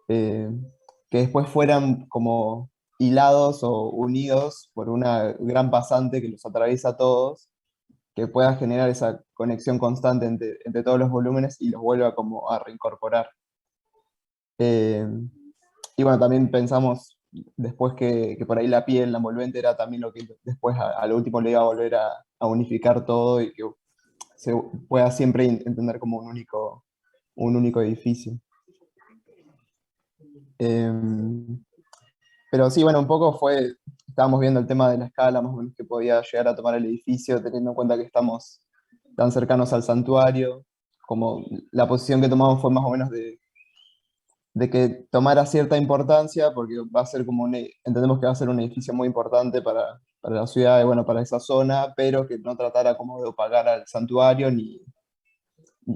eh, que después fueran como hilados o unidos por una gran pasante que los atraviesa a todos, que pueda generar esa conexión constante entre todos los volúmenes y los vuelva como a reincorporar. Eh, y bueno, también pensamos después que por ahí la piel, la envolvente, era también lo que después a lo último le iba a volver a unificar todo y que se pueda siempre entender como un único edificio. Eh, pero sí, bueno, un poco estábamos viendo el tema de la escala más o menos que podía llegar a tomar el edificio, teniendo en cuenta que estamos tan cercanos al santuario, como la posición que tomamos fue más o menos de que tomara cierta importancia, porque va a ser como entendemos que va a ser un edificio muy importante para la ciudad y bueno, para esa zona, pero que no tratara como de opacar al santuario ni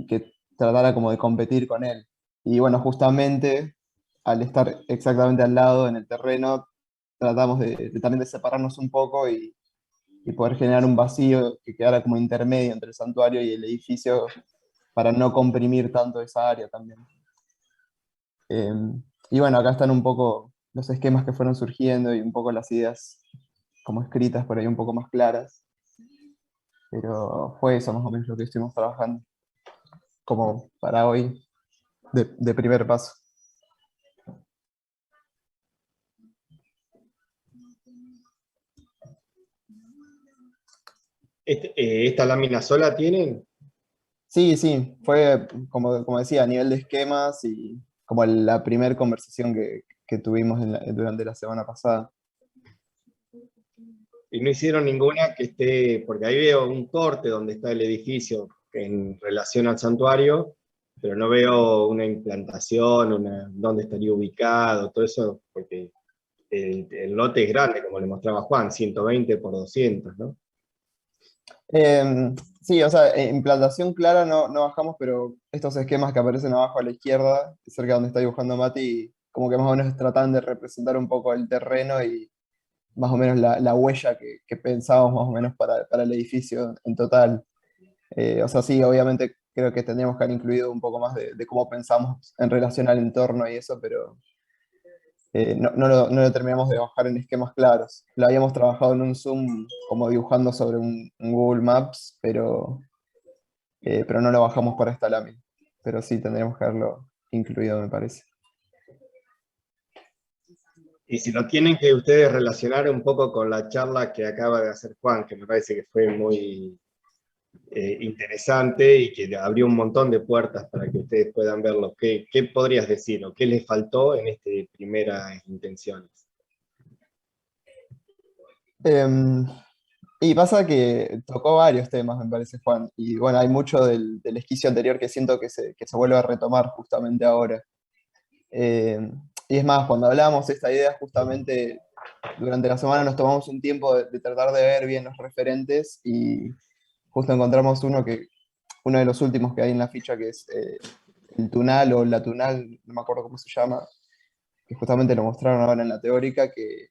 que tratara como de competir con él. Y bueno, justamente al estar exactamente al lado en el terreno, tratamos también de separarnos un poco y poder generar un vacío que quedara como intermedio entre el santuario y el edificio para no comprimir tanto esa área también. Eh, y bueno, acá están un poco los esquemas que fueron surgiendo y un poco las ideas como escritas por ahí un poco más claras, pero fue eso más o menos lo que estuvimos trabajando como para hoy de primer paso. ¿Esta lámina sola tienen? Sí, sí, fue como decía, a nivel de esquemas y como la primera conversación que tuvimos durante la semana pasada. Y no hicieron ninguna que esté, porque ahí veo un corte donde está el edificio en relación al santuario, pero no veo una implantación, dónde estaría ubicado, todo eso, porque el lote es grande, como le mostraba Juan, 120 por 200, ¿no? Sí, o sea, implantación clara no bajamos, pero estos esquemas que aparecen abajo a la izquierda, cerca donde está dibujando Mati, como que más o menos tratan de representar un poco el terreno y más o menos la huella que pensábamos más o menos para el edificio en total. O sea, sí, obviamente creo que tendríamos que haber incluido un poco más de cómo pensamos en relación al entorno y eso, pero no lo terminamos de bajar en esquemas claros. Lo habíamos trabajado en un Zoom como dibujando sobre un Google Maps, pero no lo bajamos para esta lámina. Pero sí, tendríamos que haberlo incluido, me parece. Y si lo tienen que ustedes relacionar un poco con la charla que acaba de hacer Juan, que me parece que fue muy interesante y que abrió un montón de puertas para que ustedes puedan verlo. ¿Qué podrías decir o qué les faltó en estas primeras intenciones? Em, y pasa que tocó varios temas, me parece, Juan. Y bueno, hay mucho del esquicio anterior que siento que se vuelve a retomar justamente ahora. Eh, y es más, cuando hablamos de esta idea, justamente durante la semana nos tomamos un tiempo de tratar de ver bien los referentes y justo encontramos uno de los últimos que hay en la ficha, que es el Tunal o la Tunal, no me acuerdo cómo se llama, que justamente lo mostraron ahora en la teórica, que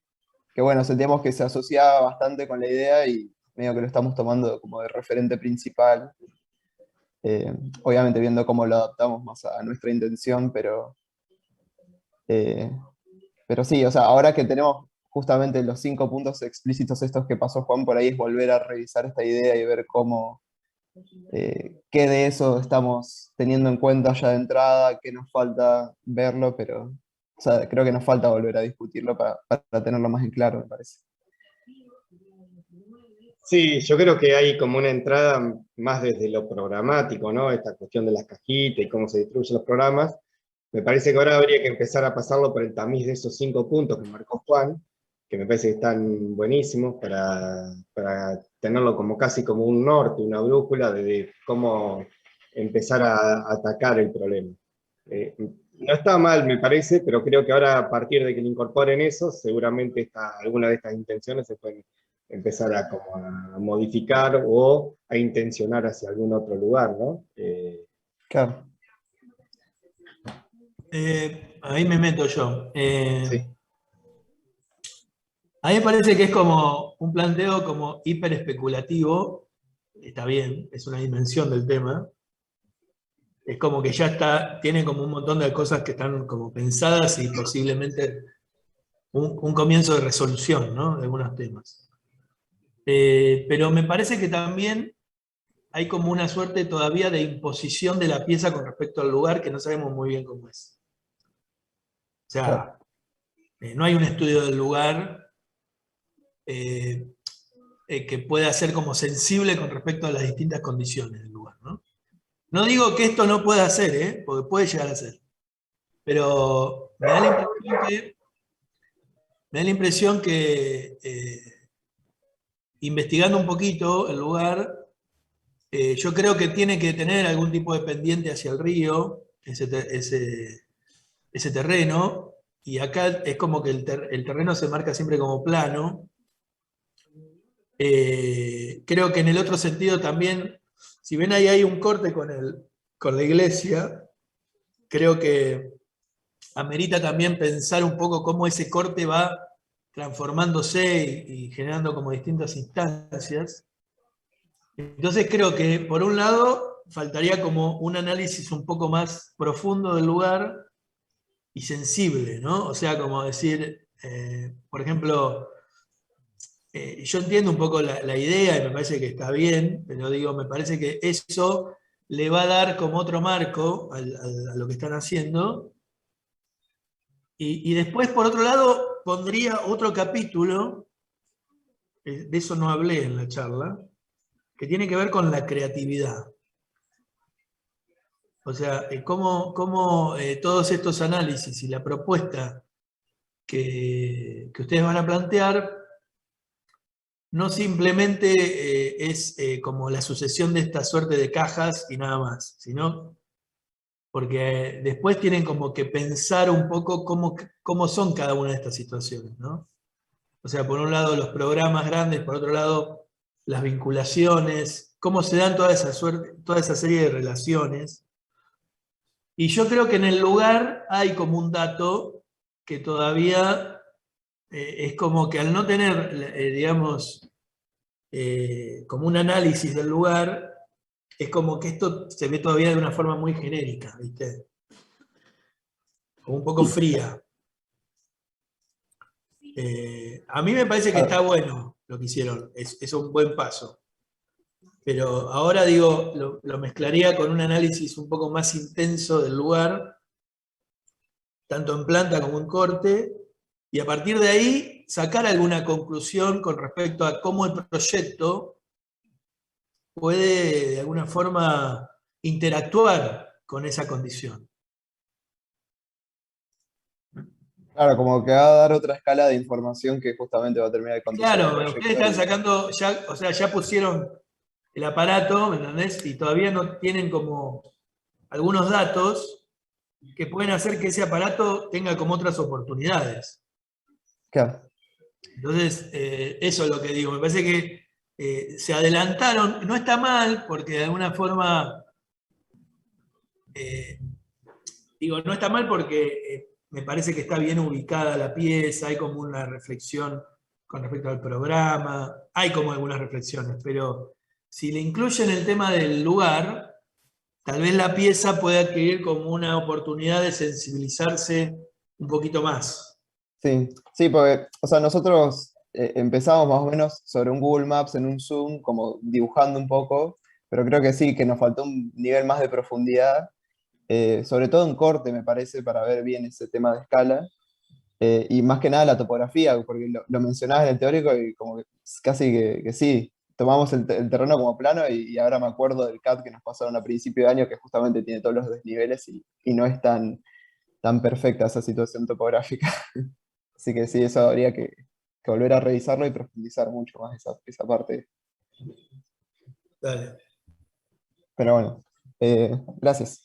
bueno, sentíamos que se asociaba bastante con la idea y medio que lo estamos tomando como de referente principal, eh, obviamente viendo cómo lo adaptamos más a nuestra intención, eh, pero sí, o sea, ahora que tenemos justamente los 5 puntos explícitos estos que pasó Juan, por ahí es volver a revisar esta idea y ver qué de eso estamos teniendo en cuenta ya de entrada, qué nos falta verlo, pero o sea, creo que nos falta volver a discutirlo para tenerlo más en claro, me parece. Sí, yo creo que hay como una entrada más desde lo programático, ¿no? Esta cuestión de las cajitas y cómo se distribuyen los programas. Me parece que ahora habría que empezar a pasarlo por el tamiz de esos 5 puntos que marcó Juan, que me parece que están buenísimos para tenerlo como casi como un norte, una brújula de cómo empezar a atacar el problema. No está mal, me parece, pero creo que ahora a partir de que le incorporen eso, seguramente alguna de estas intenciones se pueden empezar como a modificar o a intencionar hacia algún otro lugar, ¿no? Claro. Ahí me meto yo. Sí. A mí me parece que es como un planteo como hiper especulativo, está bien, es una dimensión del tema, es como que ya está, tiene como un montón de cosas que están como pensadas y posiblemente un comienzo de resolución, ¿no? De algunos temas. Pero me parece que también hay como una suerte todavía de imposición de la pieza con respecto al lugar que no sabemos muy bien cómo es. O Claro. sea, no hay un estudio del lugar que pueda ser como sensible con respecto a las distintas condiciones del lugar, ¿no? No digo que esto no pueda ser, porque puede llegar a ser, pero me da la impresión que investigando un poquito el lugar, yo creo que tiene que tener algún tipo de pendiente hacia el río, ese terreno, y acá es como que el terreno se marca siempre como plano. Creo que en el otro sentido también, si bien ahí hay un corte con la iglesia, creo que amerita también pensar un poco cómo ese corte va transformándose y generando como distintas instancias. Entonces creo que por un lado faltaría como un análisis un poco más profundo del lugar y sensible, ¿no? O sea, como decir, por ejemplo, yo entiendo un poco la idea y me parece que está bien, pero digo, me parece que eso le va a dar como otro marco a lo que están haciendo. Y después, por otro lado, pondría otro capítulo, de eso no hablé en la charla, que tiene que ver con la creatividad. O sea, cómo todos estos análisis y la propuesta que ustedes van a plantear no simplemente es como la sucesión de esta suerte de cajas y nada más, sino porque después tienen como que pensar un poco cómo son cada una de estas situaciones, ¿no? O sea, por un lado los programas grandes, por otro lado las vinculaciones, cómo se dan toda esa serie de relaciones. Y yo creo que en el lugar hay como un dato que todavía es como que al no tener, digamos, como un análisis del lugar, es como que esto se ve todavía de una forma muy genérica, ¿viste? Como un poco fría. A mí me parece que está Claro. bueno lo que hicieron, es un buen paso. Pero ahora digo, lo mezclaría con un análisis un poco más intenso del lugar, tanto en planta como en corte, y a partir de ahí sacar alguna conclusión con respecto a cómo el proyecto puede de alguna forma interactuar con esa condición. Claro, como que va a dar otra escala de información que justamente va a terminar de condicionar el Claro, ustedes proyecto. están sacando, ya, o sea, ya pusieron el aparato, ¿me entendés? Y todavía no tienen como algunos datos que pueden hacer que ese aparato tenga como otras oportunidades. Claro. Entonces, eso es lo que digo. Me parece que se adelantaron. No está mal, porque de alguna forma, eh, digo, no está mal porque me parece que está bien ubicada la pieza, hay como una reflexión con respecto al programa, hay como algunas reflexiones, pero si le incluyen el tema del lugar, tal vez la pieza puede adquirir como una oportunidad de sensibilizarse un poquito más. Sí, sí, porque, o sea, nosotros empezamos más o menos sobre un Google Maps en un Zoom, como dibujando un poco, pero creo que sí, que nos faltó un nivel más de profundidad, sobre todo en corte, me parece, para ver bien ese tema de escala, y más que nada la topografía, porque lo mencionabas en el teórico y como que casi que sí, tomamos el terreno como plano y ahora me acuerdo del CAD que nos pasaron a principio de año, que justamente tiene todos los desniveles y no es tan perfecta esa situación topográfica. Así que sí, eso habría que volver a revisarlo y profundizar mucho más esa parte. Dale. Pero bueno, gracias.